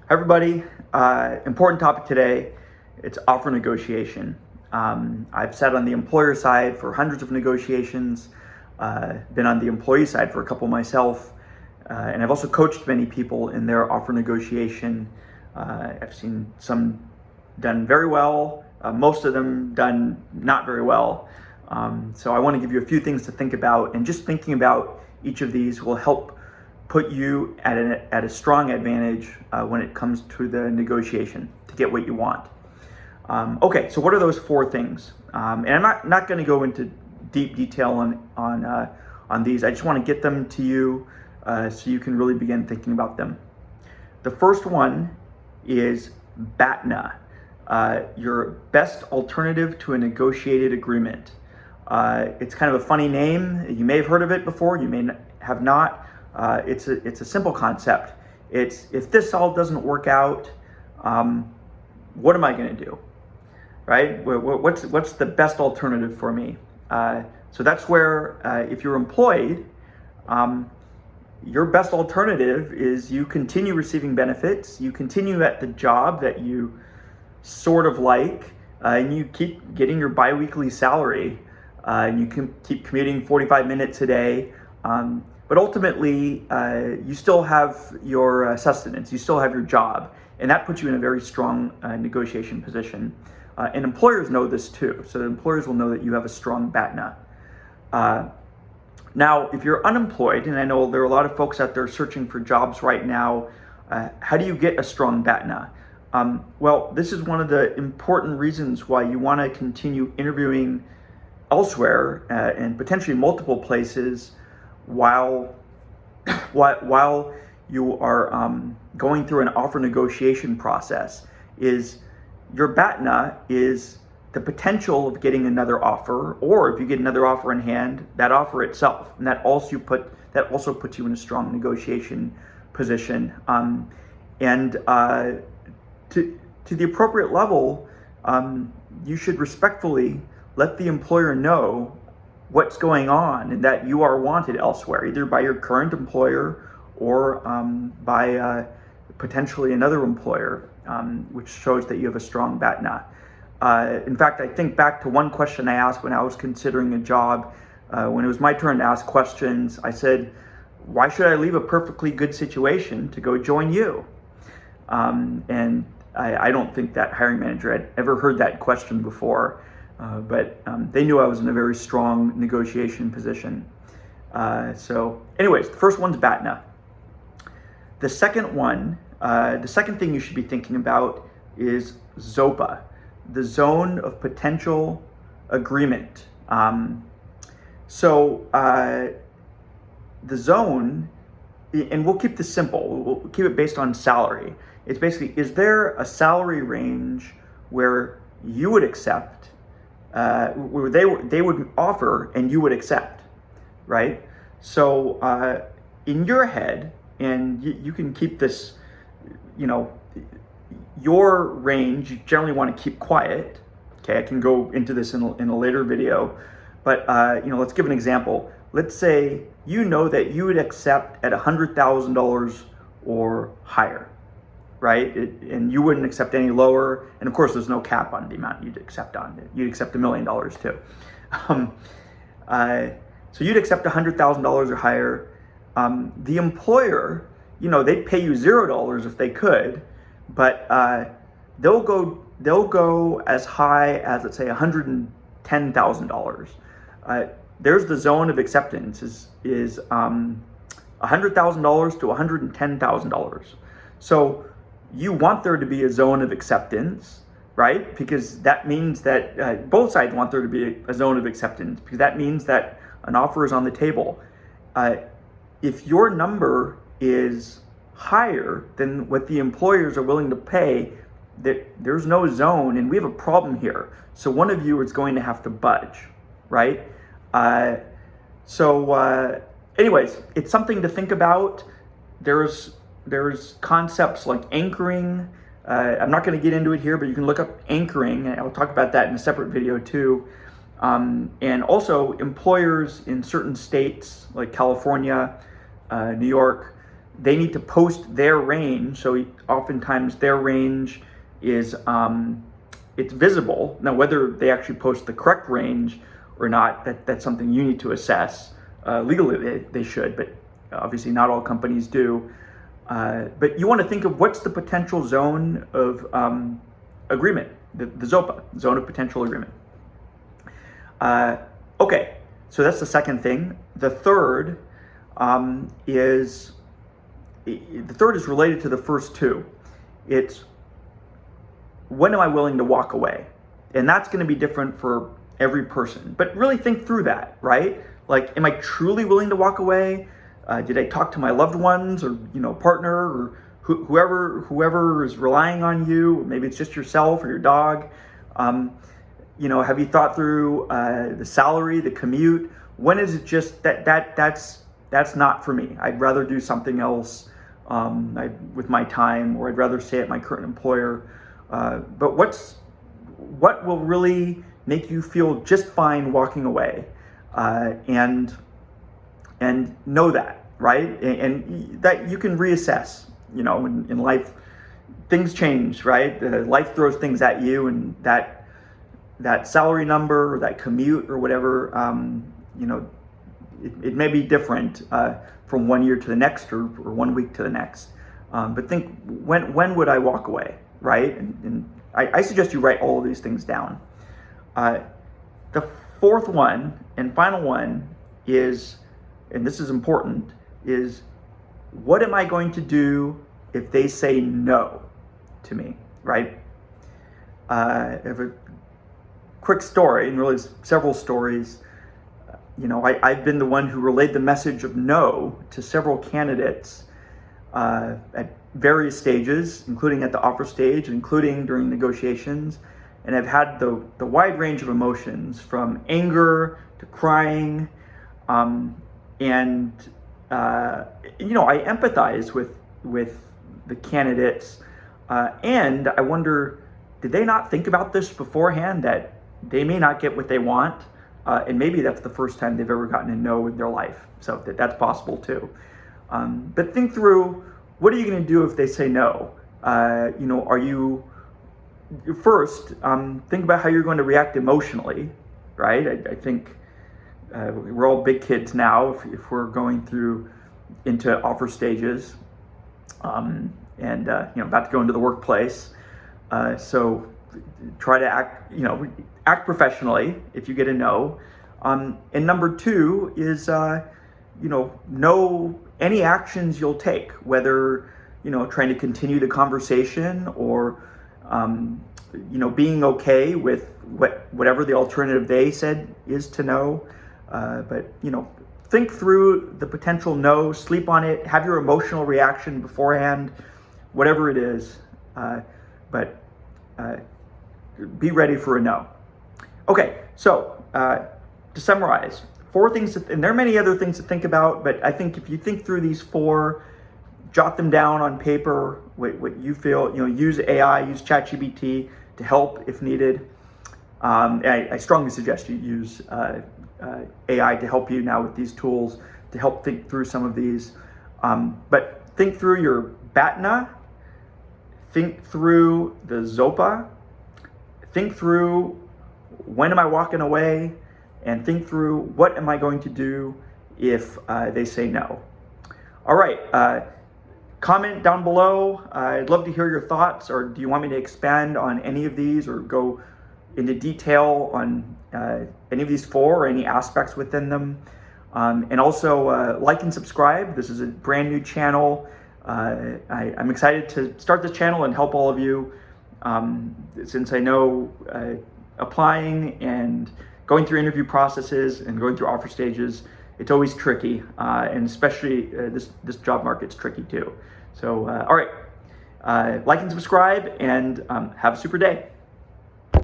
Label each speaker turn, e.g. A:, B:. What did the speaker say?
A: Hi everybody, important topic today. It's offer negotiation. I've sat on the employer side for hundreds of negotiations, been on the employee side for a couple myself, and I've also coached many people in their offer negotiation. I've seen some done very well, most of them done not very well. So I want to give you a few things to think about, and just thinking about each of these will help put you at a strong advantage when it comes to the negotiation to get what you want. Okay, so what are those four things? And I'm not going to go into deep detail on these. I just want to get them to you so you can really begin thinking about them. The first one is BATNA, your best alternative to a negotiated agreement. It's kind of a funny name. You may have heard of it before, you may have not. It's a simple concept. It's, if this all doesn't work out, what am I going to do, right? What's the best alternative for me? So that's where, if you're employed, your best alternative is you continue receiving benefits, you continue at the job that you sort of like, and you keep getting your biweekly salary, and you can keep commuting 45 minutes a day. But ultimately, you still have your sustenance, you still have your job, and that puts you in a very strong negotiation position. And employers know this too, so the employers will know that you have a strong BATNA. Now, if you're unemployed, and I know there are a lot of folks out there searching for jobs right now, how do you get a strong BATNA? Well, this is one of the important reasons why you want to continue interviewing elsewhere and potentially multiple places while you are going through an offer negotiation process. Is your BATNA is the potential of getting another offer, or if you get another offer in hand, that offer itself, and that also puts you in a strong negotiation position. And to the appropriate level, you should respectfully let the employer know what's going on and that you are wanted elsewhere, either by your current employer or by potentially another employer, which shows that you have a strong BATNA. In fact, I think back to one question I asked when I was considering a job. When it was my turn to ask questions, I said, why should I leave a perfectly good situation to go join you? And I don't think that hiring manager had ever heard that question before. But they knew I was in a very strong negotiation position. So anyways, the first one's BATNA. The second one, the second thing you should be thinking about is ZOPA, the Zone of Potential Agreement. So the zone, and we'll keep this simple, we'll keep it based on salary. It's basically, is there a salary range where you would accept, where they would offer and you would accept, right? So in your head, and you can keep this, your range, you generally want to keep quiet. Okay, I can go into this in a later video, but let's give an example. Let's say that you would accept at $100,000 or higher, right? And you wouldn't accept any lower. And of course, there's no cap on the amount you'd accept on it. You'd accept $1 million too. So you'd accept $100,000 or higher. The employer, they'd pay you $0 if they could, but they'll go as high as, let's say, $110,000. There's the zone of acceptance is $100,000 to $110,000. So you want there to be a zone of acceptance, right? Because that means that both sides want there to be a zone of acceptance, because that means that an offer is on the table. If your number is higher than what the employers are willing to pay, there's no zone, and we have a problem here. So one of you is going to have to budge, right? Anyways, it's something to think about. There's concepts like anchoring. I'm not going to get into it here, but you can look up anchoring, and I'll talk about that in a separate video too. And also employers in certain states like California, New York, they need to post their range. So oftentimes their range is it's visible. Now, whether they actually post the correct range or not, that's something you need to assess. Legally, they should, but obviously not all companies do. But you want to think of what's the potential zone of agreement, the ZOPA, zone of potential agreement. Okay, so that's the second thing. The third is related to the first two. It's when am I willing to walk away? And that's going to be different for every person. But really think through that, right? Like, am I truly willing to walk away? Did I talk to my loved ones or partner or whoever is relying on you? Maybe it's just yourself or your dog. Have you thought through the salary, the commute? When is it just that's not for me? I'd rather do something else with my time, or I'd rather stay at my current employer. But what will really make you feel just fine walking away, and know that, right? And that you can reassess. In life, things change, right? Life throws things at you, and that salary number or that commute or whatever, it may be different from 1 year to the next or 1 week to the next. But think, when would I walk away, right? And I suggest you write all of these things down. The fourth one and final one is, and this is important, is what am I going to do if they say no to me, right? I have a quick story, and really several stories. I've been the one who relayed the message of no to several candidates at various stages, including at the offer stage, including during negotiations. And I've had the wide range of emotions, from anger to crying. I empathize with the candidates. And I wonder, did they not think about this beforehand, that they may not get what they want? And maybe that's the first time they've ever gotten a no in their life. So that's possible too. But think through, what are you going to do if they say no? Are you, first, think about how you're going to react emotionally, right? I think we're all big kids now if we're going through into offer stages, and about to go into the workplace. So try to act professionally if you get a no. And number two is, know any actions you'll take, whether, trying to continue the conversation or, being okay with whatever the alternative they said is to no. But, think through the potential no, sleep on it, have your emotional reaction beforehand, whatever it is. But be ready for a no. Okay, so to summarize, 4 things, and there are many other things to think about, but I think if you think through these 4, jot them down on paper, what you feel, use AI, use ChatGPT to help if needed. I strongly suggest you use AI to help you now with these tools to help think through some of these. But think through your BATNA, think through the ZOPA, think through when am I walking away, and think through what am I going to do if they say no. All right, comment down below. I'd love to hear your thoughts, or do you want me to expand on any of these or go into detail on any of these 4 or any aspects within them. And also like and subscribe. This is a brand new channel. I'm excited to start this channel and help all of you, since I know applying and going through interview processes and going through offer stages, it's always tricky, and especially this job market's tricky too. So all right, like and subscribe, and have a super day.